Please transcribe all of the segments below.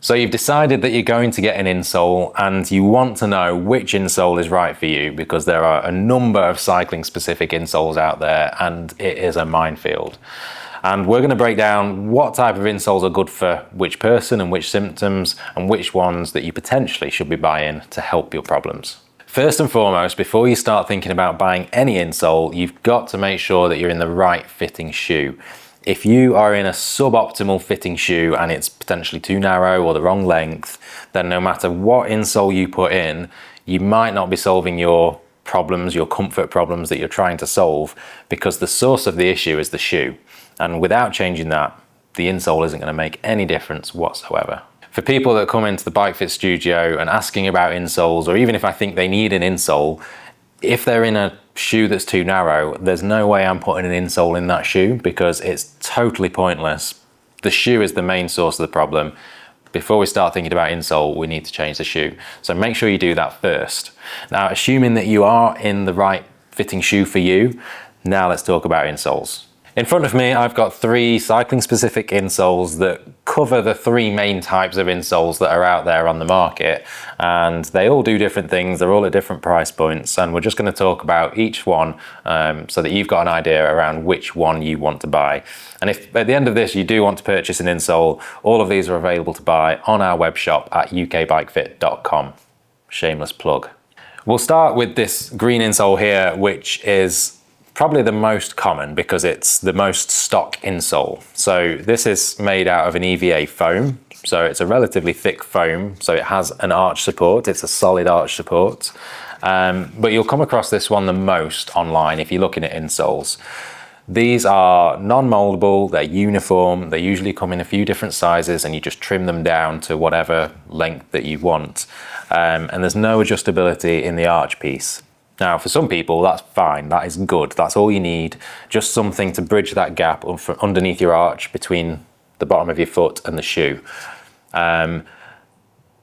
So you've decided that you're going to get an insole and you want to know which insole is right for you, because there are a number of cycling specific insoles out there and it is a minefield. And we're going to break down what type of insoles are good for which person and which symptoms, and which ones that you potentially should be buying to help your problems. First and foremost, before you start thinking about buying any insole, you've got to make sure that you're in the right fitting shoe. If you are in a suboptimal fitting shoe and it's potentially too narrow or the wrong length, then no matter what insole you put in, you might not be solving your problems, your comfort problems that you're trying to solve, because the source of the issue is the shoe. And without changing that, the insole isn't going to make any difference whatsoever. For people that come into the Bike Fit studio and asking about insoles, or even if I think they need an insole, if they're in a shoe that's too narrow, there's no way I'm putting an insole in that shoe, because it's totally pointless. The shoe is the main source of the problem. Before we start thinking about insole, we need to change the shoe. So make sure you do that first. Now, assuming that you are in the right fitting shoe for you, now let's talk about insoles. In front of me, I've got 3 cycling specific insoles that cover the 3 main types of insoles that are out there on the market. And they all do different things. They're all at different price points. And we're just going to talk about each one so that you've got an idea around which one you want to buy. And if at the end of this, you do want to purchase an insole, all of these are available to buy on our web shop at ukbikefit.com. Shameless plug. We'll start with this green insole here, which is probably the most common because it's the most stock insole. So this is made out of an EVA foam. So it's a relatively thick foam. So it has an arch support. It's a solid arch support. But you'll come across this one the most online if you're looking at insoles. These are non-moldable, they're uniform, they usually come in a few different sizes and you just trim them down to whatever length that you want. And there's no adjustability in the arch piece. Now, for some people, that's fine, that is good, that's all you need, just something to bridge that gap underneath your arch between the bottom of your foot and the shoe.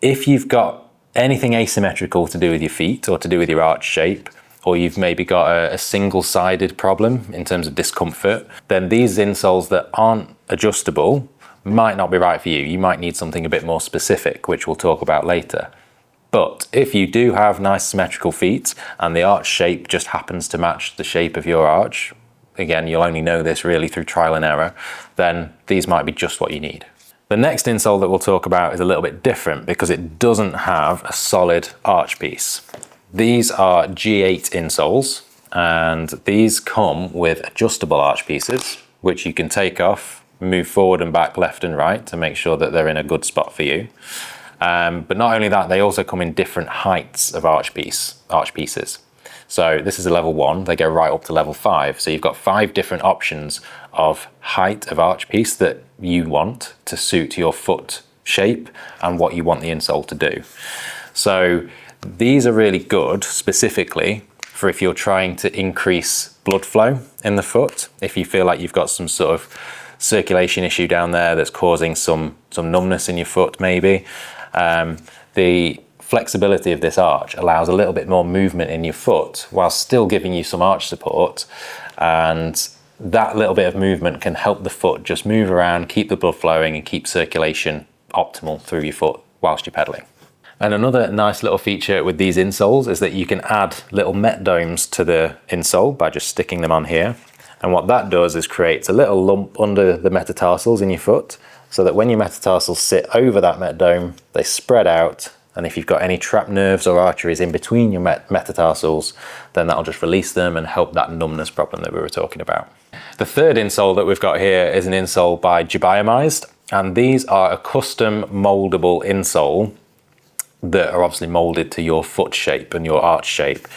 If you've got anything asymmetrical to do with your feet or to do with your arch shape, or you've maybe got a single-sided problem in terms of discomfort, then these insoles that aren't adjustable might not be right for you. You might need something a bit more specific, which we'll talk about later. But if you do have nice symmetrical feet and the arch shape just happens to match the shape of your arch, again, you'll only know this really through trial and error, then these might be just what you need. The next insole that we'll talk about is a little bit different because it doesn't have a solid arch piece. These are G8 insoles, and these come with adjustable arch pieces, which you can take off, move forward and back, left and right to make sure that they're in a good spot for you. But not only that, they also come in different heights of arch pieces. So this is a level 1, they go right up to level 5. So you've got 5 different options of height of arch piece that you want to suit your foot shape and what you want the insole to do. So these are really good specifically for if you're trying to increase blood flow in the foot, if you feel like you've got some sort of circulation issue down there that's causing some numbness in your foot maybe. The flexibility of this arch allows a little bit more movement in your foot while still giving you some arch support, and that little bit of movement can help the foot just move around, keep the blood flowing and keep circulation optimal through your foot whilst you're pedaling. And another nice little feature with these insoles is that you can add little met domes to the insole by just sticking them on here. And what that does is creates a little lump under the metatarsals in your foot, so that when your metatarsals sit over that met dome, they spread out. And if you've got any trapped nerves or arteries in between your metatarsals, then that'll just release them and help that numbness problem that we were talking about. The third insole that we've got here is an insole by Gebiomized. And these are a custom moldable insole that are obviously molded to your foot shape and your arch shape.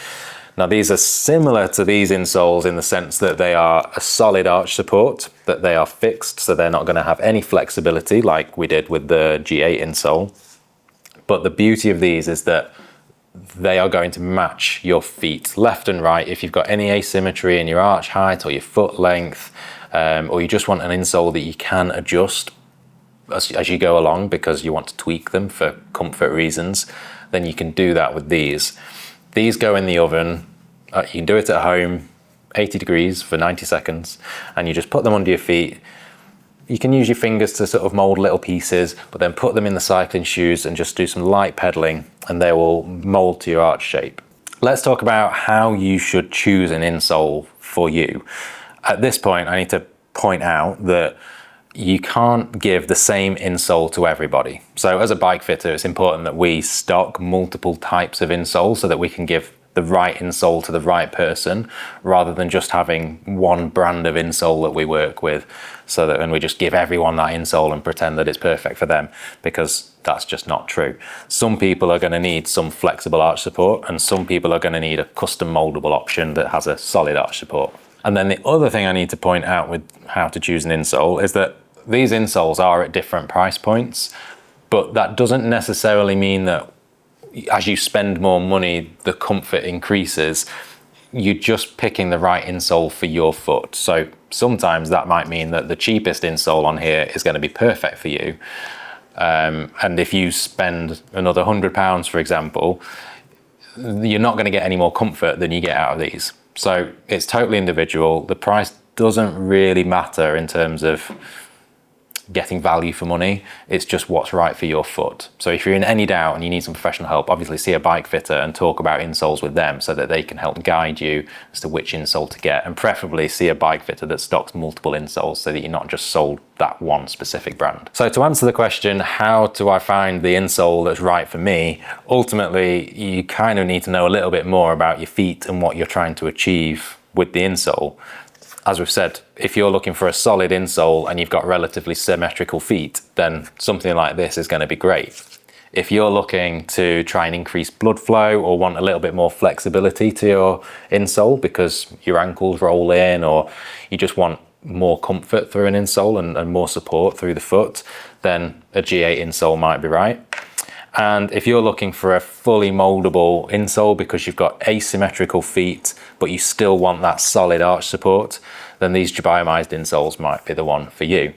Now these are similar to these insoles in the sense that they are a solid arch support, that they are fixed, so they're not going to have any flexibility like we did with the G8 insole. But the beauty of these is that they are going to match your feet left and right. If you've got any asymmetry in your arch height or your foot length, or you just want an insole that you can adjust as you go along because you want to tweak them for comfort reasons, then you can do that with these. These go in the oven, you can do it at home, 80 degrees for 90 seconds, and you just put them under your feet, You can use your fingers to sort of mold little pieces, but then put them in the cycling shoes and just do some light pedaling and they will mold to your arch shape. Let's talk about how you should choose an insole for you. At this point, I need to point out that you can't give the same insole to everybody. So as a bike fitter, it's important that we stock multiple types of insoles so that we can give the right insole to the right person, rather than just having one brand of insole that we work with, so that when we just give everyone that insole and pretend that it's perfect for them, because that's just not true. Some people are going to need some flexible arch support, and some people are going to need a custom moldable option that has a solid arch support. And then the other thing I need to point out with how to choose an insole is that these insoles are at different price points, but that doesn't necessarily mean that as you spend more money, the comfort increases. You're just picking the right insole for your foot. So sometimes that might mean that the cheapest insole on here is going to be perfect for you. And if you spend another £100, for example, you're not going to get any more comfort than you get out of these. So it's totally individual. The price doesn't really matter in terms of getting value for money. It's just what's right for your foot. So if you're in any doubt and you need some professional help, obviously see a bike fitter and talk about insoles with them so that they can help guide you as to which insole to get, and preferably see a bike fitter that stocks multiple insoles so that you're not just sold that one specific brand. So to answer the question, how do I find the insole that's right for me? Ultimately, you kind of need to know a little bit more about your feet and what you're trying to achieve with the insole. As we've said, if you're looking for a solid insole and you've got relatively symmetrical feet, then something like this is going to be great. If you're looking to try and increase blood flow or want a little bit more flexibility to your insole because your ankles roll in, or you just want more comfort through an insole and more support through the foot, then a G8 insole might be right. And if you're looking for a fully moldable insole because you've got asymmetrical feet, but you still want that solid arch support, then these gebiomized insoles might be the one for you.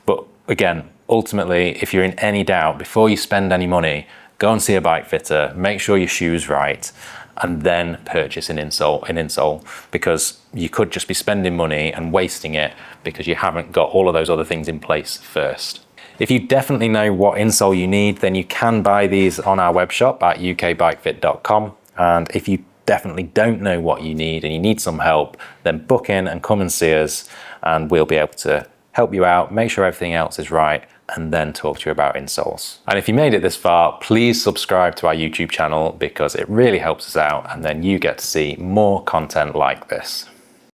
But again, ultimately, if you're in any doubt, before you spend any money, go and see a bike fitter, make sure your shoe's right, and then purchase an insole, because you could just be spending money and wasting it because you haven't got all of those other things in place first. If you definitely know what insole you need, then you can buy these on our web shop at ukbikefit.com. And if you definitely don't know what you need and you need some help, then book in and come and see us, and we'll be able to help you out, make sure everything else is right, and then talk to you about insoles. And if you made it this far, please subscribe to our YouTube channel because it really helps us out, and then you get to see more content like this.